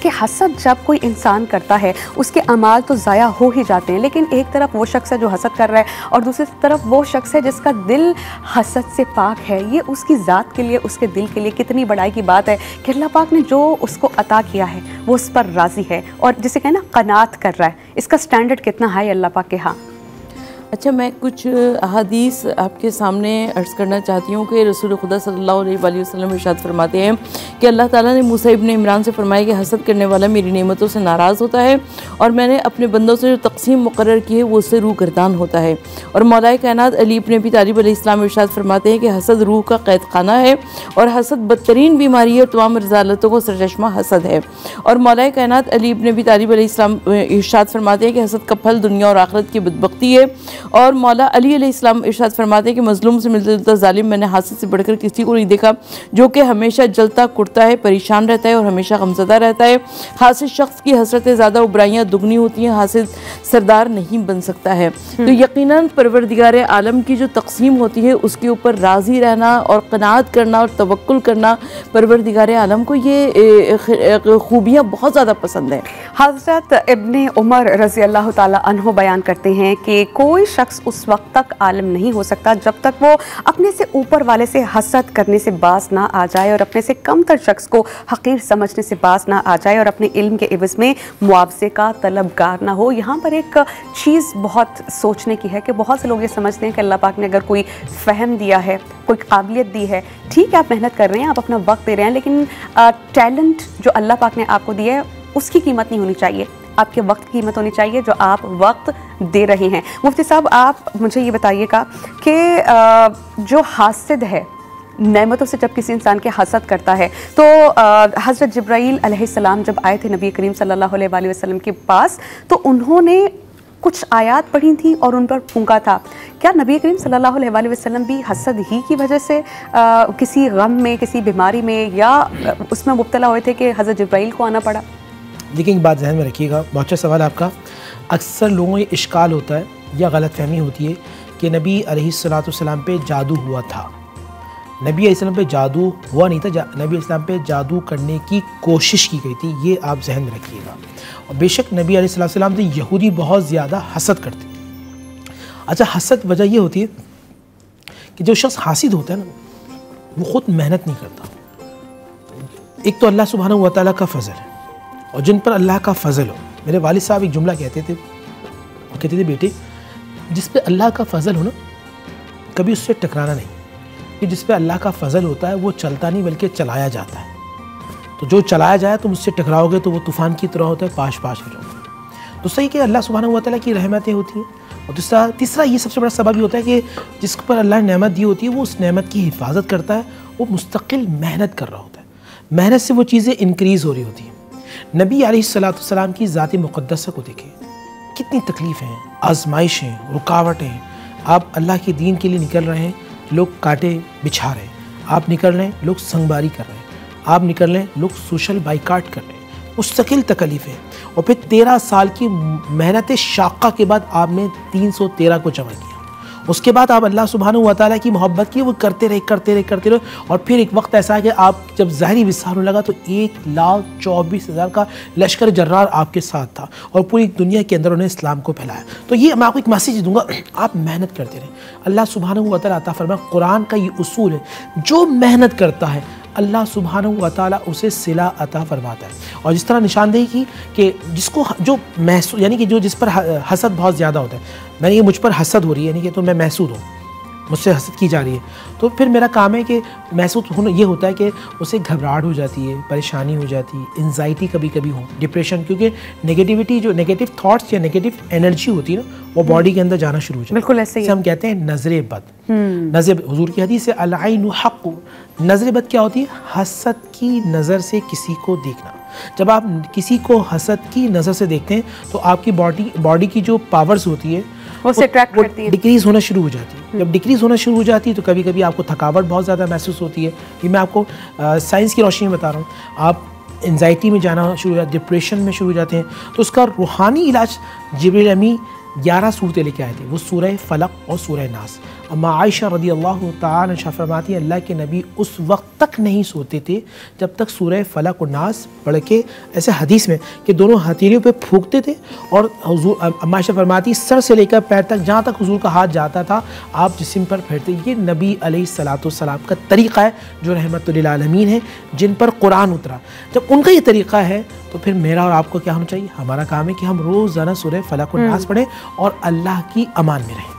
کہ حسد جب کوئی انسان کرتا ہے اس کے اعمال تو ضائع ہو ہی جاتے ہیں، لیکن ایک طرف وہ شخص ہے جو حسد کر رہا ہے اور دوسری طرف وہ شخص ہے جس کا دل حسد سے پاک ہے. یہ اس کی ذات کے لیے، اس کے دل کے لیے کتنی بڑائی کی بات ہے کہ اللہ پاک نے جو اس کو عطا کیا ہے وہ اس پر راضی ہے اور جسے کہیں نا قناعت کر رہا ہے. اس کا سٹینڈرڈ کتنا ہائی اللہ پاک کے ہاں. اچھا، میں کچھ احادیث آپ کے سامنے عرض کرنا چاہتی ہوں کہ رسول خدا صلی اللہ علیہ وآلہ وسلم ارشاد فرماتے ہیں کہ اللہ تعالیٰ نے موسیٰ ابن عمران سے فرمایا کہ حسد کرنے والا میری نعمتوں سے ناراض ہوتا ہے اور میں نے اپنے بندوں سے جو تقسیم مقرر کی ہے وہ اس سے روح گردان ہوتا ہے. اور مولا کائنات علی ابن ابی طالب علیہ السلام ارشاد فرماتے ہیں کہ حسد روح کا قید خانہ ہے اور حسد بدترین بیماری ہے اور تمام رذالتوں کو سرچشمہ حسد ہے. اور مولا کائنات علی ابن ابی طالب علیہ السلام ارشاد فرماتے ہیں کہ حسد کا پھل دنیا اور آخرت کی بدبختی ہے. اور مولا علی علیہ السلام ارشاد فرماتے ہیں کہ مظلوم سے ملتا جلتا ظالم میں نے حاسد سے بڑھ کر کسی کو نہیں دیکھا جو کہ ہمیشہ جلتا کرتا ہے، پریشان رہتا ہے اور ہمیشہ غمزدہ رہتا ہے. حاسد شخص کی حسرتیں زیادہ و برائیاں دگنی ہوتی ہیں. حاسد سردار نہیں بن سکتا ہے. تو یقیناً پروردگار عالم کی جو تقسیم ہوتی ہے اس کے اوپر راضی رہنا اور قناعت کرنا اور توکل کرنا، پروردگار عالم کو یہ خوبیاں بہت زیادہ پسند ہیں. حضرت ابن عمر رضی اللہ تعالیٰ عنہ بیان کرتے ہیں کہ کوئی شخص اس وقت تک عالم نہیں ہو سکتا جب تک وہ اپنے سے اوپر والے سے حسد کرنے سے باز نہ آ جائے اور اپنے سے کم تر شخص کو حقیر سمجھنے سے باز نہ آ جائے اور اپنے علم کے عوض میں معاوضے کا طلبگار نہ ہو. یہاں پر ایک چیز بہت سوچنے کی ہے کہ بہت سے لوگ یہ سمجھتے ہیں کہ اللہ پاک نے اگر کوئی فہم دیا ہے، کوئی قابلیت دی ہے، ٹھیک ہے آپ محنت کر رہے ہیں، آپ اپنا وقت دے رہے ہیں، لیکن ٹیلنٹ جو اللہ پاک نے آپ کو دیا ہے اس کی قیمت نہیں ہونی چاہیے. آپ کے وقت کی قیمت ہونی چاہیے جو آپ وقت دے رہے ہیں. مفتی صاحب آپ مجھے یہ بتائیے گا کہ جو حاسد ہے نعمتوں سے جب کسی انسان کے حسد کرتا ہے تو حضرت جبرائیل علیہ السلام جب آئے تھے نبی کریم صلی اللہ علیہ وآلہ وسلم کے پاس تو انہوں نے کچھ آیات پڑھی تھیں اور ان پر پھونکا تھا. کیا نبی کریم صلی اللہ علیہ وآلہ وسلم بھی حسد ہی کی وجہ سے کسی غم میں، کسی بیماری میں یا اس میں مبتلا ہوئے تھے کہ حضرت جبرائیل کو آنا پڑا؟ لیکن ایک بات ذہن میں رکھیے گا، بہت اچھا سوال آپ کا. اکثر لوگوں کو اشکال ہوتا ہے یا غلط فہمی ہوتی ہے کہ نبی علیہ السلام پہ جادو ہوا تھا. نبی علیہ السلام پہ جادو ہوا نہیں تھا، نبی علیہ السلام پہ جادو کرنے کی کوشش کی گئی تھی، یہ آپ ذہن میں رکھیے گا. اور بے شک نبی علیہ السلام سے یہودی بہت زیادہ حسد کرتے. اچھا، حسد وجہ یہ ہوتی ہے کہ جو شخص حاسد ہوتا ہے نا وہ خود محنت نہیں کرتا. ایک تو اللہ سبحانہ و تعالیٰ کا فضل ہے اور جن پر اللہ کا فضل ہو. میرے والد صاحب ایک جملہ کہتے تھے بیٹے جس پہ اللہ کا فضل ہو نا کبھی اس سے ٹکرانا نہیں، کہ جس پہ اللہ کا فضل ہوتا ہے وہ چلتا نہیں بلکہ چلایا جاتا ہے. تو جو چلایا جائے تم اس سے ٹکراؤ گے تو وہ طوفان کی طرح ہوتا ہے، پاش پاش ہو جاؤ گے. تو صحیح کہ اللہ سبحانہ و تعالیٰ کی رحمتیں ہوتی ہیں. اور تیسرا یہ سب سے بڑا سبب یہ ہوتا ہے کہ جس پر اللہ نے نعمت دی ہوتی ہے وہ اس نعمت کی حفاظت کرتا ہے، وہ مستقل محنت کر رہا ہوتا ہے. محنت سے وہ چیزیں انکریز ہو رہی ہوتی ہیں. نبی علیہ السلام کی ذات مقدسہ کو دیکھیں، کتنی تکلیفیں ہیں، آزمائشیں، رکاوٹیں. آپ اللہ کے دین کے لیے نکل رہے ہیں، لوگ کاٹے بچھا رہے ہیں. آپ نکل رہے ہیں، لوگ سنگباری کر رہے ہیں. آپ نکل رہے ہیں، لوگ سوشل بائیکاٹ کر رہے ہیں. مستقل تکلیفیں. اور پھر 13 سال کی محنت شاقہ کے بعد آپ نے 313 کو جمع کیا. اس کے بعد آپ اللہ سبحانہ و تعالیٰ کی محبت کی وہ کرتے رہے. اور پھر ایک وقت ایسا ہے کہ آپ جب ظاہری وصال ہونے لگا تو 1,24,000 کا لشکر جرار آپ کے ساتھ تھا اور پوری دنیا کے اندر انہیں اسلام کو پھیلایا. تو یہ میں آپ کو ایک میسیج دوں گا، آپ محنت کرتے رہیں. اللہ سبحانہ و تعالیٰ عطا فرمائے. قرآن کا یہ اصول ہے، جو محنت کرتا ہے اللہ سبحانہ و تعالیٰ اسے صلہ عطا فرماتا ہے. اور جس طرح نشاندہی کی کہ جس کو جو محسود یعنی کہ جس پر حسد بہت زیادہ ہوتا ہے، میں نے یہ مجھ پر حسد ہو رہی ہے یعنی کہ تو میں محسود ہوں، مجھ سے حسد کی جا رہی ہے، تو پھر میرا کام ہے کہ محسود ہونا یہ ہوتا ہے کہ اسے گھبراہٹ ہو جاتی ہے، پریشانی ہو جاتی ہے، انزائٹی کبھی کبھی ہو، ڈپریشن. کیونکہ نگیٹیوٹی جو نگیٹو تھاٹس یا نگیٹو انرجی ہوتی ہے نا وہ باڈی کے اندر جانا شروع ہو جاتی ہے. بالکل ایسے ہی ہم کہتے ہیں نظر بد. نظر حضور کی حدیث ہے العین حق. نظر بد کیا ہوتی ہے؟ حسد کی نظر سے کسی کو دیکھنا. جب آپ کسی کو حسد کی نظر سے دیکھتے ہیں تو آپ کی باڈی کی جو پاورز ہوتی ہے وہ ڈکریز ہونا شروع ہو جاتی ہے. جب ڈکریز ہونا شروع ہو جاتی ہے تو کبھی کبھی آپ کو تھکاوٹ بہت زیادہ محسوس ہوتی ہے. یہ میں آپ کو سائنس کی روشنی میں بتا رہا ہوں. آپ انزائٹی میں جانا شروع ہو جاتے ہیں، ڈپریشن میں شروع ہو جاتے ہیں. تو اس کا روحانی علاج جبریل امی 11 صورتیں لے کے آئے تھے، وہ سورہ فلق اور سورہ ناس۔ اما عائشہ رضی اللہ تعالی عنہا فرماتی ہیں اللہ کے نبی اس وقت تک نہیں سوتے تھے جب تک سورہ فلق اور ناس پڑھ کے، ایسے حدیث میں کہ دونوں ہتھیلیوں پہ پھونکتے تھے، اور حضور اما عائشہ فرماتی سر سے لے کر پیر تک جہاں تک حضور کا ہاتھ جاتا تھا آپ جسم پر پھیرتے۔ یہ نبی علیہ السلام کا طریقہ ہے جو رحمت للعالمین ہے، جن پر قرآن اترا۔ جب ان کا یہ طریقہ ہے تو پھر میرا اور آپ کو کیا ہونا چاہیے؟ ہمارا کام ہے کہ ہم روزانہ سورہ فلق و ناس پڑھیں اور اللہ کی امان میں رہیں۔